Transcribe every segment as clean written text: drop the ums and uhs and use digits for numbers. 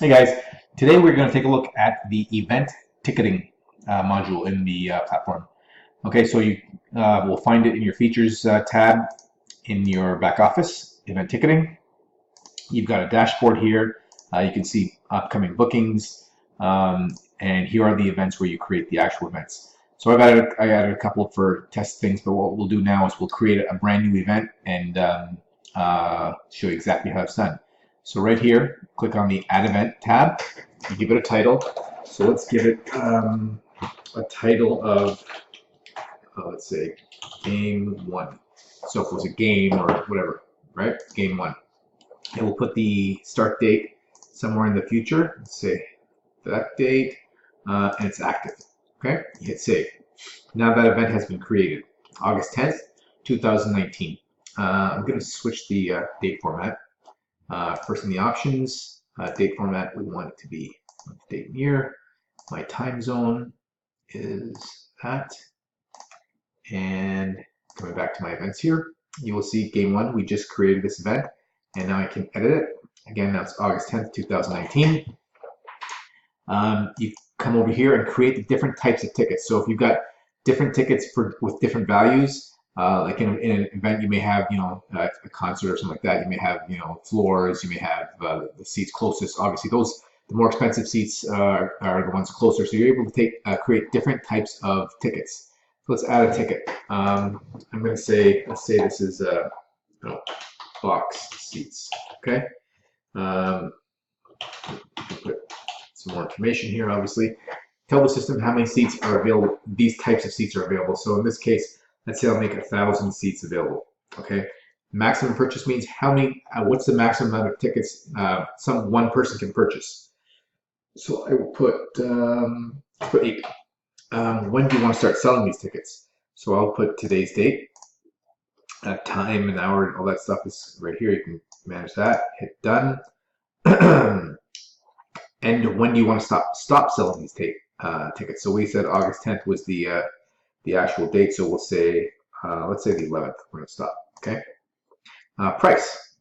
Hey guys, today we're going to take a look at the event ticketing module in the platform. Okay, so you will find it in your features tab in your back office, event ticketing. You've got a dashboard here. You can see upcoming bookings, and here are the events where you create the actual events. So I added a couple for test things, but what we'll do now is we'll create a brand new event and show you exactly how it's done. So right here, click on the Add Event tab. You give it a title. So let's give it a title of, let's say, Game 1. So if it was a game or whatever, right? Game 1. And we'll put the start date somewhere in the future. Let's say that date, and it's active. Okay, you hit save. Now that event has been created. August 10th, 2019. I'm going to switch the date format. First in the options, date format, we want it to be date and year. My time zone is that. And coming back to my events here, you will see game 1, we just created this event, and now I can edit it. Again, now it's August 10th, 2019. You come over here and create the different types of tickets. So if you've got different tickets with different values, like in an event, you may have, a concert or something like that. You may have, floors. You may have the seats closest. Obviously, the more expensive seats are the ones closer. So you're able to create different types of tickets. So let's add a ticket. I'm going to say, let's say this is box seats. Okay. Put some more information here. Obviously, tell the system how many seats are available. These types of seats are available. So in this case, let's say I'll make 1,000 seats available. Okay. Maximum purchase means how many. What's the maximum amount of tickets one person can purchase? So I will put 8. When do you want to start selling these tickets? So I'll put today's date, time, an hour, all that stuff is right here. You can manage that. Hit done. And when do you want to stop selling these tickets? So we said August 10th was the actual date. So we'll say let's say the 11th. We're going to stop. Okay. Price.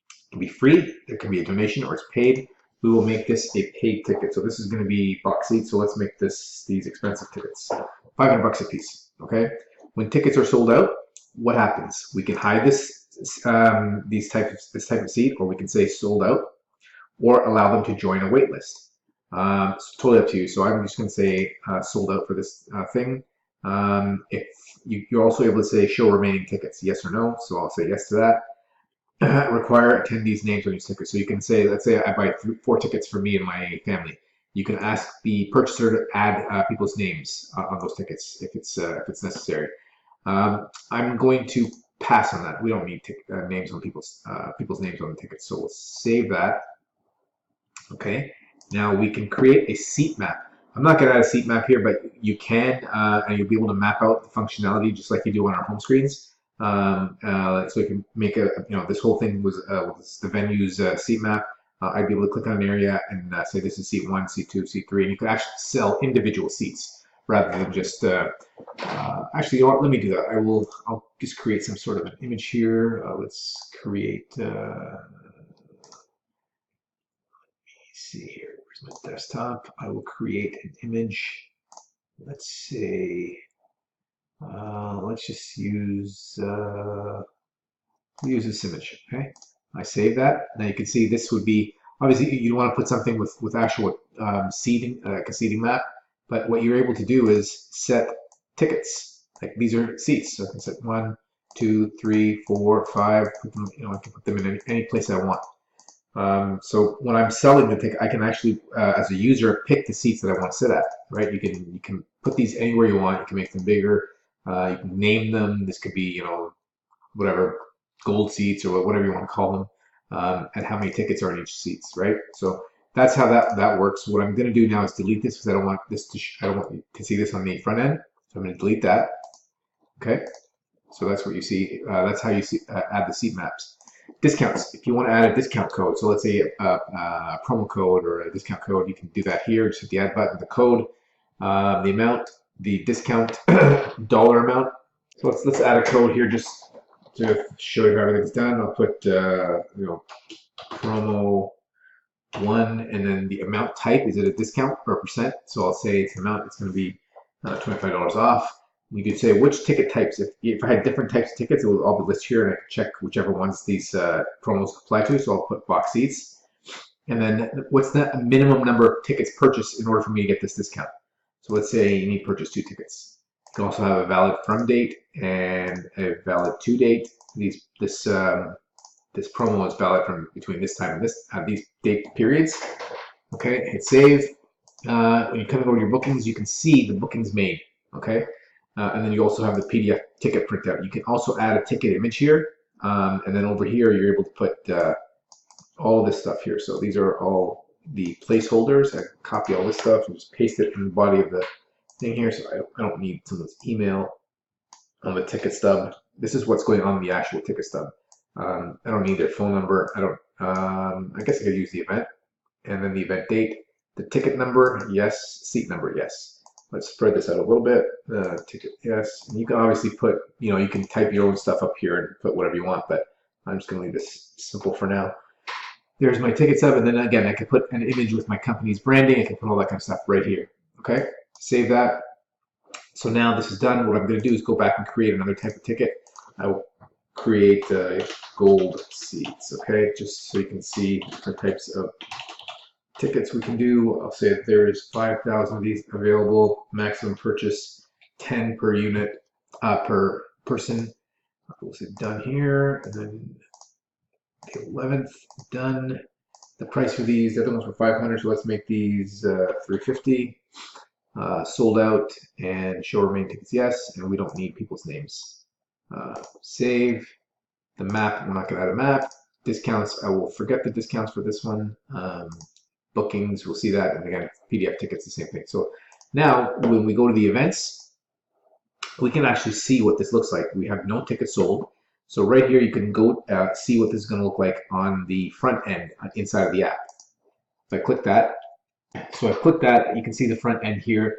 It can be free. There can be a donation, or it's paid. We will make this a paid ticket. So this is going to be box seats. So let's make these expensive tickets, $500 a piece. Okay. When tickets are sold out, what happens? We can hide this type of seat, or we can say sold out, or allow them to join a wait list. It's totally up to you. So I'm just going to say sold out for this thing. If you're also able to say show remaining tickets, yes or no. So I'll say yes to that. Require attendees' names on each ticket. So you can say, let's say I buy 4 tickets for me and my family. You can ask the purchaser to add people's names on those tickets if it's necessary. I'm going to pass on that. We don't need names on people's names on the tickets. So we'll save that. Okay. Now we can create a seat map. I'm not going to add a seat map here, but you can, and you'll be able to map out the functionality just like you do on our home screens. So you can make this whole thing was the venue's seat map. I'd be able to click on an area and say this is seat 1, seat 2, seat 3, and you could actually sell individual seats rather than just. Actually, you know what? Let me do that. I'll just create some sort of an image here. Let's create. See here, where's my desktop? I will create an image. Let's say, let's just use this image. Okay, I save that. Now you can see this would be obviously you want to put something with actual seating, like a seating map. But what you're able to do is set tickets. Like these are seats, so I can set 1, 2, 3, 4, 5. Put them, I can put them in any place I want. So when I'm selling the ticket, I can actually, as a user, pick the seats that I want to sit at. Right? You can put these anywhere you want. You can make them bigger. You can name them. This could be, whatever, gold seats or whatever you want to call them, and how many tickets are in each seats. Right? So that's how that works. What I'm going to do now is delete this because I don't want you to see this on the front end. So I'm going to delete that. Okay. So that's what you see. That's how you add the seat maps. Discounts. If you want to add a discount code, so let's say a promo code or a discount code, you can do that here. Just hit the add button, the code, the amount, the discount dollar amount. So let's add a code here just to show you how everything's done. I'll put promo one, and then the amount type, is it a discount or a percent? So I'll say it's amount, it's going to be $25 off. You could say which ticket types. If I had different types of tickets, it will all be listed here, and I can check whichever ones these promos apply to. So I'll put box seats. And then what's the minimum number of tickets purchased in order for me to get this discount? So let's say you need to purchase 2 tickets. You can also have a valid from date and a valid to date. This promo is valid from between this time and this these date periods. Okay, hit save. When you come over to your bookings, you can see the bookings made. Okay, and then you also have the PDF ticket printout. You can also add a ticket image here, and then over here you're able to put all this stuff here. So these are all the placeholders. I copy all this stuff and just paste it in the body of the thing here. So I don't need someone's email on the ticket stub. This is what's going on the actual ticket stub. I don't need their phone number. I guess I could use the event, and then the event date, the ticket number, yes, seat number, yes. Let's spread this out a little bit. Ticket, yes. And you can obviously put, you can type your own stuff up here and put whatever you want, but I'm just going to leave this simple for now. There's my ticket stub, and then again, I could put an image with my company's branding. I can put all that kind of stuff right here. Okay, save that. So now this is done. What I'm going to do is go back and create another type of ticket. I will create gold seats, okay, just so you can see different types of tickets we can do. I'll say that there's 5,000 of these available, maximum purchase 10 per unit per person. We'll say done here, and then the 11th done. The price for these, the other ones were 500, so let's make these 350. Sold out, and show remain tickets yes, and we don't need people's names. Save the map. We're not going to add a map. Discounts, I will forget the discounts for this one. Bookings, we'll see that, and again, PDF tickets, the same thing. So now when we go to the events, we can actually see what this looks like. We have no tickets sold. So right here, you can go see what this is going to look like on the front end inside of the app. If I click that, so I've clicked that, you can see the front end here.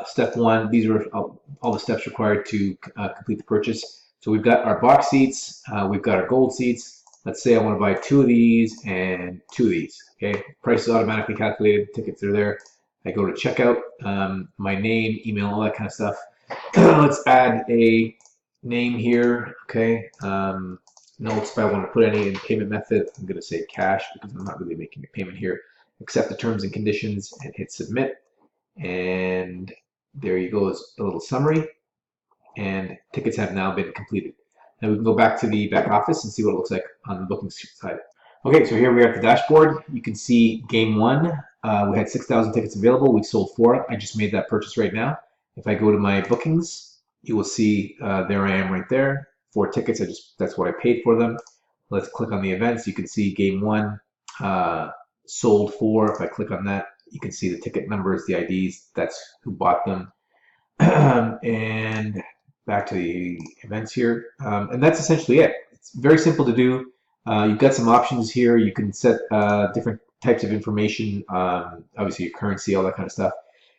Step 1, these are all the steps required to complete the purchase. So we've got our box seats, we've got our gold seats. Let's say I want to buy 2 of these and 2 of these. Okay, price is automatically calculated, tickets are there. I go to checkout, my name, email, all that kind of stuff. Let's add a name here. Okay, notes if I want to put any in payment method. I'm going to say cash because I'm not really making a payment here. Accept the terms and conditions and hit submit. And there you go, is a little summary. And tickets have now been completed. Now we can go back to the back office and see what it looks like on the booking side. Okay, so here we are at the dashboard. You can see game 1. We had 6,000 tickets available. We sold 4. I just made that purchase right now. If I go to my bookings, you will see there I am right there. 4 tickets. That's what I paid for them. Let's click on the events. You can see game 1 sold 4. If I click on that, you can see the ticket numbers, the IDs. That's who bought them. And back to the events here, and that's essentially it. It's very simple to do. You've got some options here. You can set different types of information, obviously your currency, all that kind of stuff.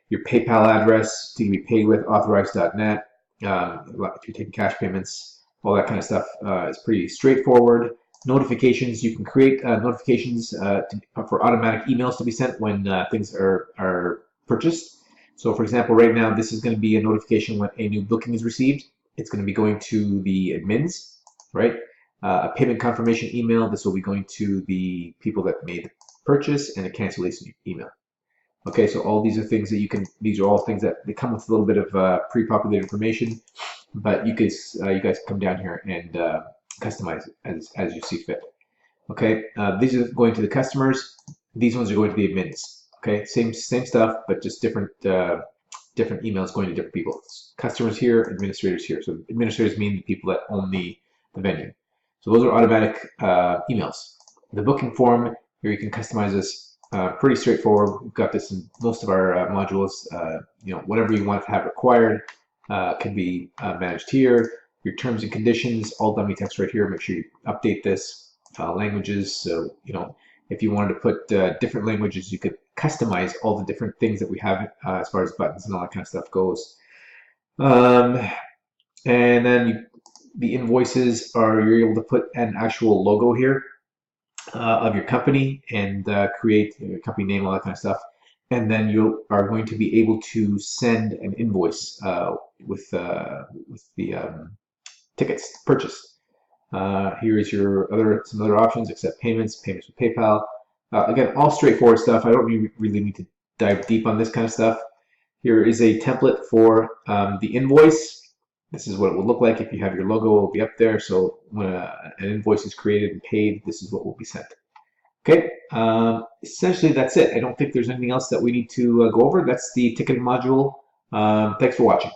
Your PayPal address to be paid with, authorized.net. If you're taking cash payments, all that kind of stuff is pretty straightforward. Notifications, you can create notifications for automatic emails to be sent when things are purchased. So for example, right now, this is going to be a notification when a new booking is received. It's going to be going to the admins, right? A payment confirmation email. This will be going to the people that made the purchase, and a cancellation email. Okay, so all these are things that these are all things that they come with a little bit of pre-populated information, but you guys come down here and customize it as you see fit. Okay, these are going to the customers. These ones are going to the admins. Okay, same stuff, but just different emails going to different people. Customers here, administrators here. So administrators mean the people that own the venue. So those are automatic emails. The booking form, here you can customize this. Pretty straightforward. We've got this in most of our modules. Whatever you want to have required can be managed here. Your terms and conditions, all dummy text right here. Make sure you update this. Languages, so if you wanted to put different languages, you could customize all the different things that we have as far as buttons and all that kind of stuff goes. And then the invoices you're able to put an actual logo here. of your company and create your company name, all that kind of stuff. And then you are going to be able to send an invoice with the tickets purchased. Here is your some other options: accept payments with PayPal. Again, all straightforward stuff. I don't really need to dive deep on this kind of stuff. Here is a template for the invoice. This is what it will look like if you have your logo. It will be up there. So when an invoice is created and paid, this is what will be sent. Okay, essentially that's it. I don't think there's anything else that we need to go over. That's the ticketing module. Thanks for watching.